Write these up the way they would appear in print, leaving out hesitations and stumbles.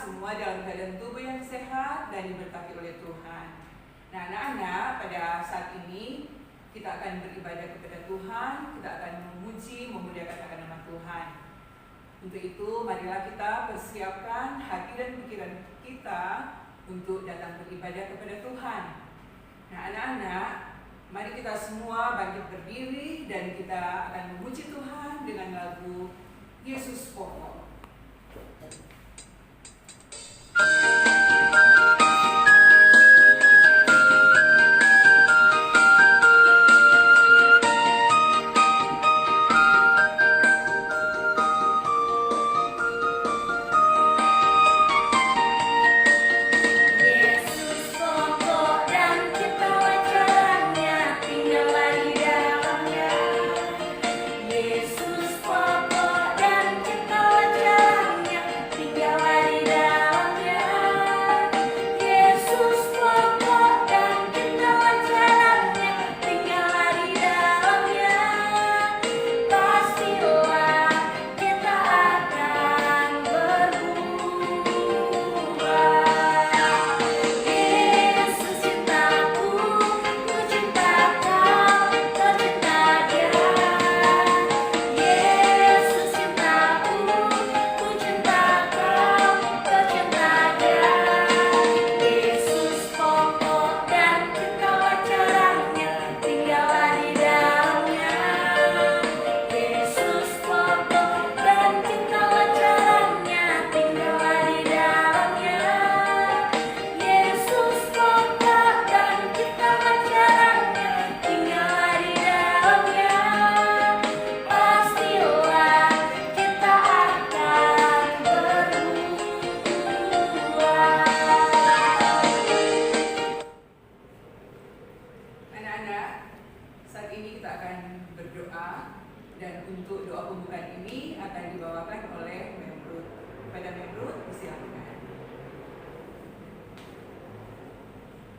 semua dalam keadaan tubuh yang sehat dan diberkati oleh Tuhan. Nah, anak-anak, pada saat ini kita akan beribadah kepada Tuhan, kita akan memuji, memuliakan akan nama Tuhan. Untuk itu, marilah kita persiapkan hati dan pikiran kita untuk datang beribadah kepada Tuhan. Nah, anak-anak, mari kita semua bangkit berdiri dan kita akan memuji Tuhan dengan lagu Yesus Pokok.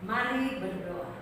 Mari berdoa.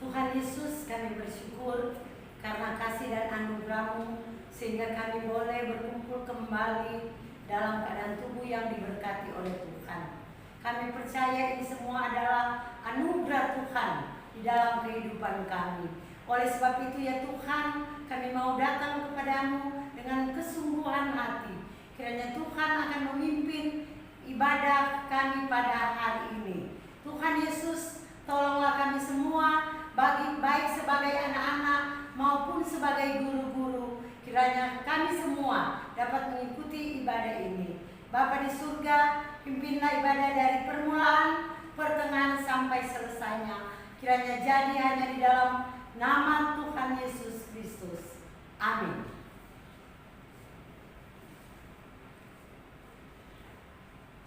Tuhan Yesus, kami bersyukur karena kasih dan anugerah-Mu sehingga kami boleh berkumpul kembali dalam keadaan tubuh yang diberkati oleh Tuhan. Kami percaya ini semua adalah anugerah Tuhan di dalam kehidupan kami. Oleh sebab itu ya Tuhan, kami mau datang kepadamu dengan kesungguhan hati. Kiranya Tuhan akan memimpin ibadah kami pada hari ini. Tuhan Yesus, tolonglah kami semua, baik sebagai anak-anak maupun sebagai guru-guru. Kiranya kami semua dapat mengikuti ibadah ini. Bapa di surga, pimpinlah ibadah dari permulaan, pertengahan sampai selesainya. Kiranya jadi hanya di dalam nama Tuhan Yesus Kristus. Amin.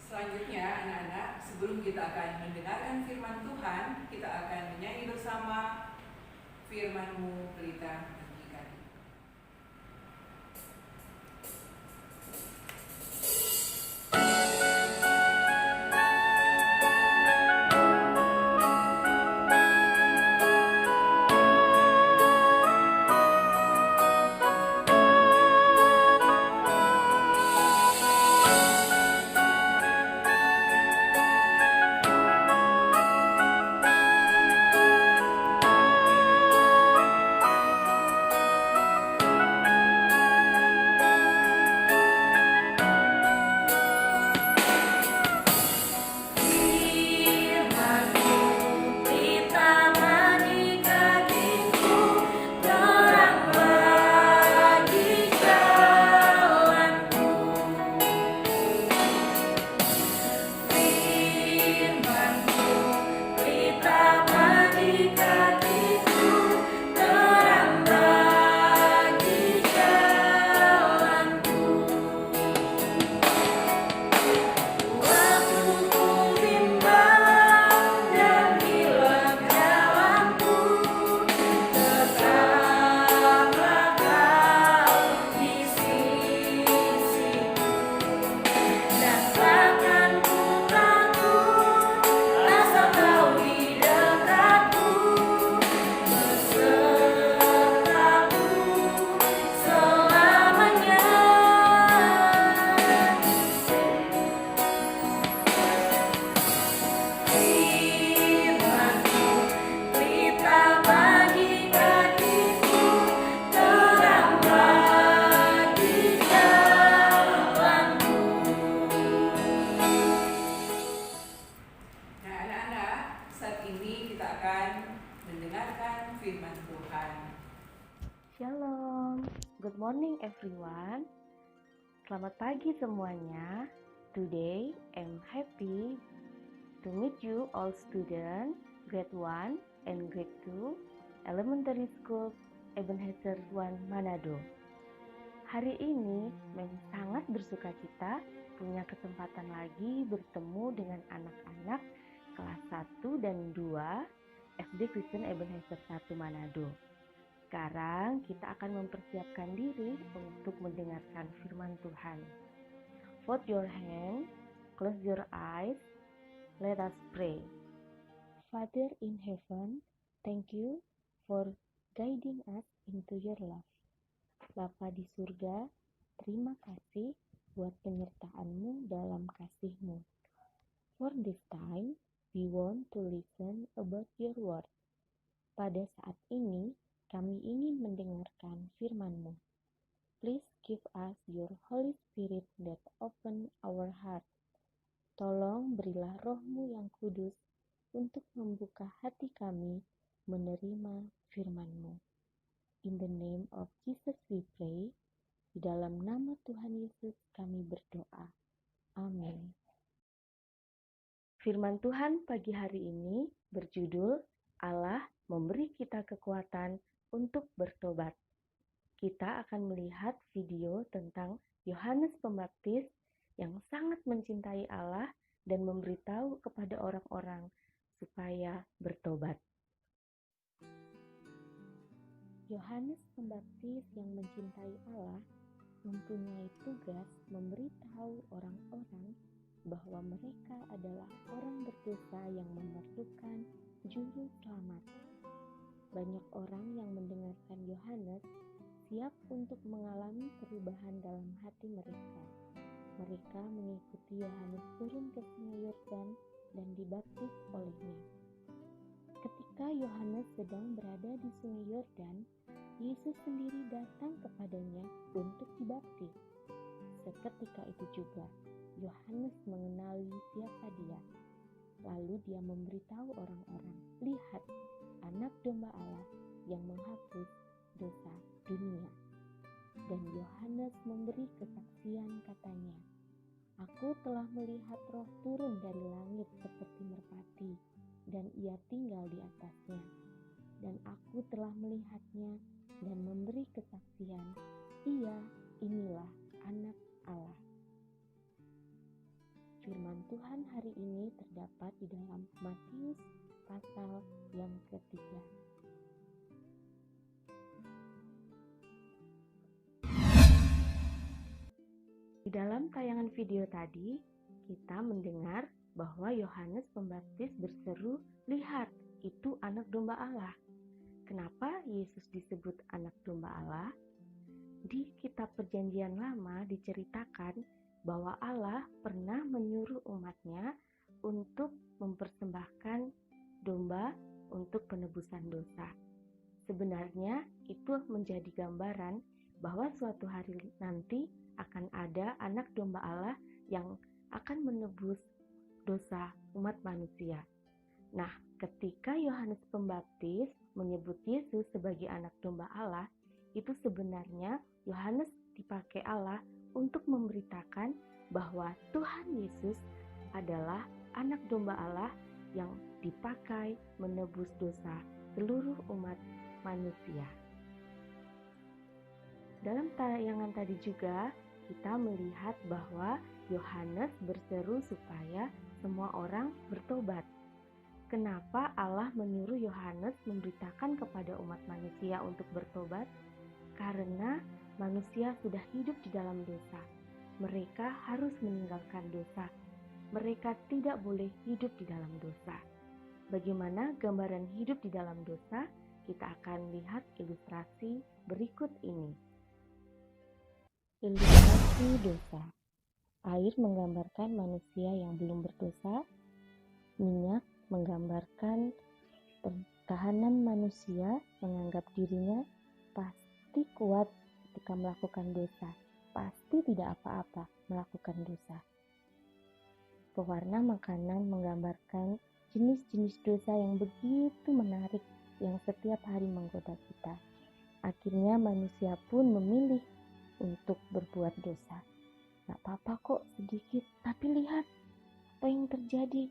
Selanjutnya, anak-anak, sebelum kita akan mendengarkan firman Tuhan, kita akan menyanyi bersama firman-Mu pelita bagikan. Good morning everyone. Selamat pagi semuanya. Today I'm happy to meet you all students grade 1 and grade 2 Elementary School Ebenezer 1 Manado. Hari ini memang sangat bersuka cita punya kesempatan lagi bertemu dengan anak-anak kelas 1 dan 2 SD Kristen Ebenezer 1 Manado. Sekarang kita akan mempersiapkan diri untuk mendengarkan firman Tuhan. Fold your hands, close your eyes, let us pray. Father in heaven, thank you for guiding us into your love. Bapa di surga, terima kasih buat penyertaan-Mu dalam kasih-Mu. For this time, we want to listen about your word. Pada saat ini, kami ingin mendengarkan firman-Mu. Please give us your Holy Spirit that open our heart. Tolong berilah roh-Mu yang kudus untuk membuka hati kami menerima firman-Mu. In the name of Jesus we pray. Di dalam nama Tuhan Yesus kami berdoa. Amin. Firman Tuhan pagi hari ini berjudul Allah memberi kita kekuatan untuk bertobat. Kita akan melihat video tentang Yohanes Pembaptis yang sangat mencintai Allah dan memberitahu kepada orang-orang supaya bertobat. Yohanes Pembaptis yang mencintai Allah mempunyai tugas memberitahu orang-orang bahwa mereka adalah orang berdosa yang memerlukan juru selamat. Banyak orang yang mendengarkan Yohanes siap untuk mengalami perubahan dalam hati mereka. Mereka mengikuti Yohanes turun ke Sungai Yordan dan dibaptis olehnya. Ketika Yohanes sedang berada di Sungai Yordan, Yesus sendiri datang kepadanya untuk dibaptis. Seketika itu juga, Yohanes mengenali siapa dia. Lalu dia memberitahu orang-orang, "Lihat, Anak Domba Allah yang menghapus dosa dunia." Dan Yohanes memberi kesaksian katanya, "Aku telah melihat Roh turun dari langit seperti merpati, dan ia tinggal di atasnya. Dan aku telah melihatnya dan memberi kesaksian, inilah Anak Allah." Firman Tuhan hari ini terdapat di dalam Matius pasal yang ketiga. Di dalam tayangan video tadi, kita mendengar bahwa Yohanes Pembaptis berseru, "Lihat, itu Anak Domba Allah." Kenapa Yesus disebut Anak Domba Allah? Di kitab Perjanjian Lama diceritakan bahwa Allah pernah menyuruh umatnya untuk mempersembahkan domba untuk penebusan dosa. Sebenarnya itu menjadi gambaran bahwa suatu hari nanti akan ada Anak Domba Allah yang akan menebus dosa umat manusia. Nah, ketika Yohanes Pembaptis menyebut Yesus sebagai Anak Domba Allah, itu sebenarnya Yohanes dipakai Allah untuk memberitakan bahwa Tuhan Yesus adalah Anak Domba Allah yang dipakai menebus dosa seluruh umat manusia. Dalam tayangan tadi juga kita melihat bahwa Yohanes berseru supaya semua orang bertobat. Kenapa Allah menyuruh Yohanes memberitakan kepada umat manusia untuk bertobat? Karena manusia sudah hidup di dalam dosa. Mereka harus meninggalkan dosa. Mereka tidak boleh hidup di dalam dosa. Bagaimana gambaran hidup di dalam dosa? Kita akan lihat ilustrasi berikut ini. Ilustrasi dosa. Air menggambarkan manusia yang belum berdosa. Minyak menggambarkan pertahanan manusia menganggap dirinya pasti kuat ketika melakukan dosa. Pasti tidak apa-apa melakukan dosa. Pewarna makanan menggambarkan jenis-jenis dosa yang begitu menarik yang setiap hari menggoda kita. Akhirnya manusia pun memilih untuk berbuat dosa. Gak apa-apa kok sedikit, tapi lihat apa yang terjadi.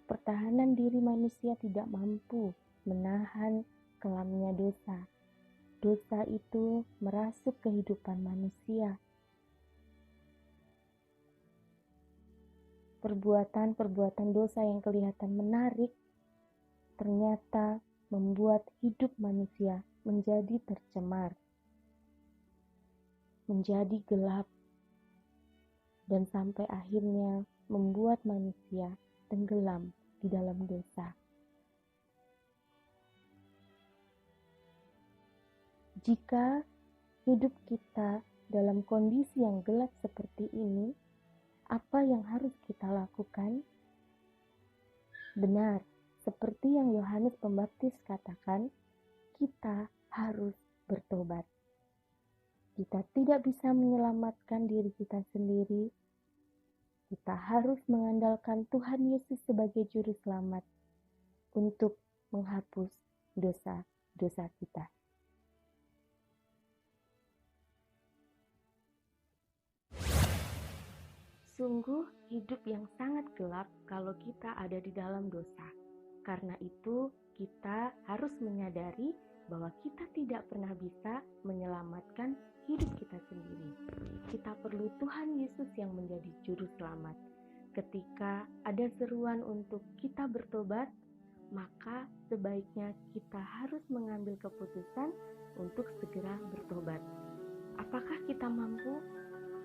Pertahanan diri manusia tidak mampu menahan kelamnya dosa. Dosa itu merasuk kehidupan manusia. Perbuatan-perbuatan dosa yang kelihatan menarik ternyata membuat hidup manusia menjadi tercemar, menjadi gelap, dan sampai akhirnya membuat manusia tenggelam di dalam dosa. Jika hidup kita dalam kondisi yang gelap seperti ini, apa yang harus kita lakukan? Benar, seperti yang Yohanes Pembaptis katakan, kita harus bertobat. Kita tidak bisa menyelamatkan diri kita sendiri. Kita harus mengandalkan Tuhan Yesus sebagai juru selamat untuk menghapus dosa-dosa kita. Sungguh hidup yang sangat gelap kalau kita ada di dalam dosa. Karena itu kita harus menyadari bahwa kita tidak pernah bisa menyelamatkan hidup kita sendiri. Kita perlu Tuhan Yesus yang menjadi juru selamat. Ketika ada seruan untuk kita bertobat, maka sebaiknya kita harus mengambil keputusan untuk segera bertobat. Apakah kita mampu?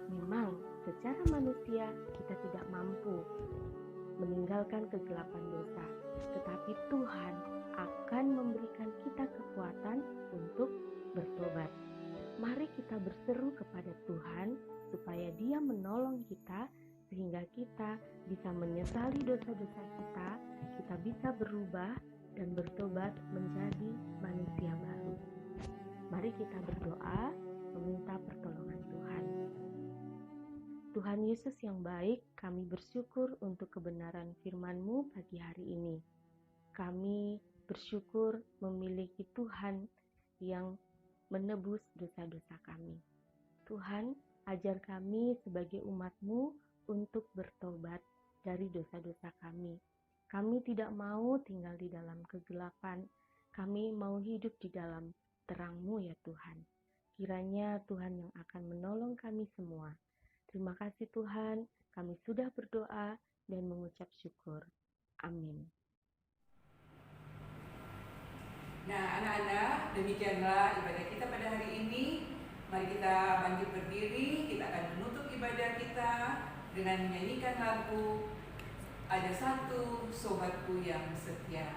Memang secara manusia kita tidak mampu meninggalkan kegelapan dosa, tetapi Tuhan akan memberikan kita kekuatan untuk bertobat. Mari kita berseru kepada Tuhan supaya Dia menolong kita sehingga kita bisa menyesali dosa-dosa kita bisa berubah dan bertobat menjadi manusia baru. Mari kita berdoa meminta pertolongan Tuhan. Tuhan Yesus yang baik, kami bersyukur untuk kebenaran firman-Mu pagi hari ini. Kami bersyukur memiliki Tuhan yang menebus dosa-dosa kami. Tuhan, ajar kami sebagai umat-Mu untuk bertobat dari dosa-dosa kami. Kami tidak mau tinggal di dalam kegelapan. Kami mau hidup di dalam terang-Mu ya Tuhan. Kiranya Tuhan yang akan menolong kami semua. Terima kasih Tuhan, kami sudah berdoa dan mengucap syukur. Amin. Nah anak-anak, demikianlah ibadah kita pada hari ini. Mari kita bangkit berdiri, kita akan menutup ibadah kita dengan menyanyikan lagu Ada Satu Sobatku Yang Setia.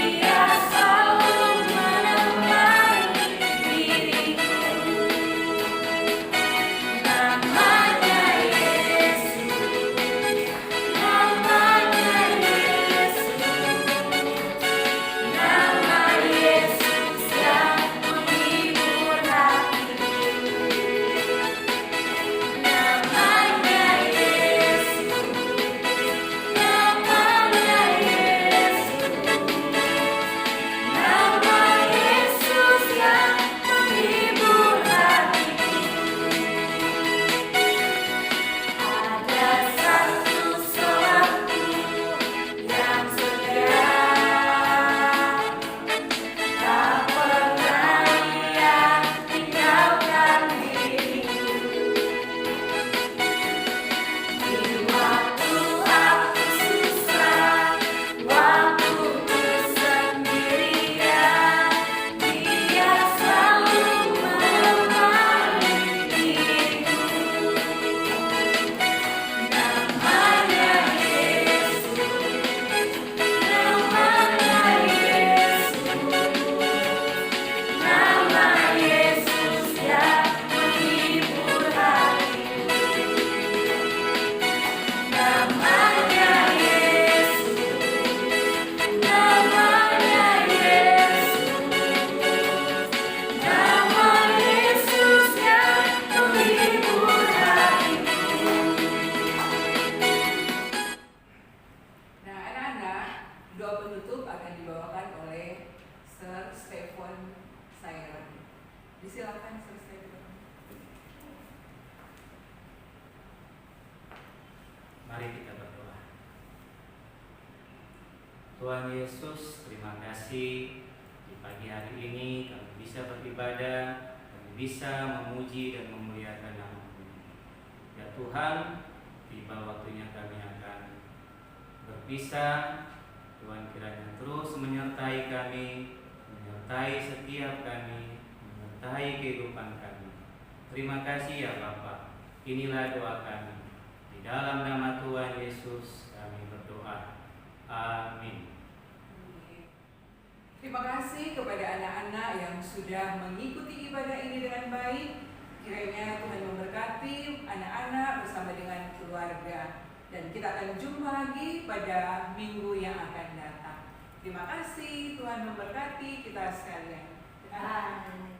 Dia selalu menemani. Doa penutup akan dibawakan oleh Sir Stephen Sayran. Disilakan Sir Stephen. Mari kita berdoa. Tuhan Yesus, terima kasih di pagi hari ini kami bisa beribadah, kami bisa memuji dan memuliakan nama-Mu. Ya Tuhan, tiba waktunya kami akan berpisah. Tuhan kiranya terus menyertai kami, menyertai setiap kami, menyertai kehidupan kami. Terima kasih ya Bapa. Inilah doa kami. Di dalam nama Tuhan Yesus kami berdoa. Amin. Terima kasih kepada anak-anak yang sudah mengikuti ibadah ini dengan baik. Kiranya Tuhan memberkati anak-anak bersama dengan keluarga. Dan kita akan jumpa lagi pada minggu yang akan datang. Terima kasih, Tuhan memberkati kita sekalian. Amin.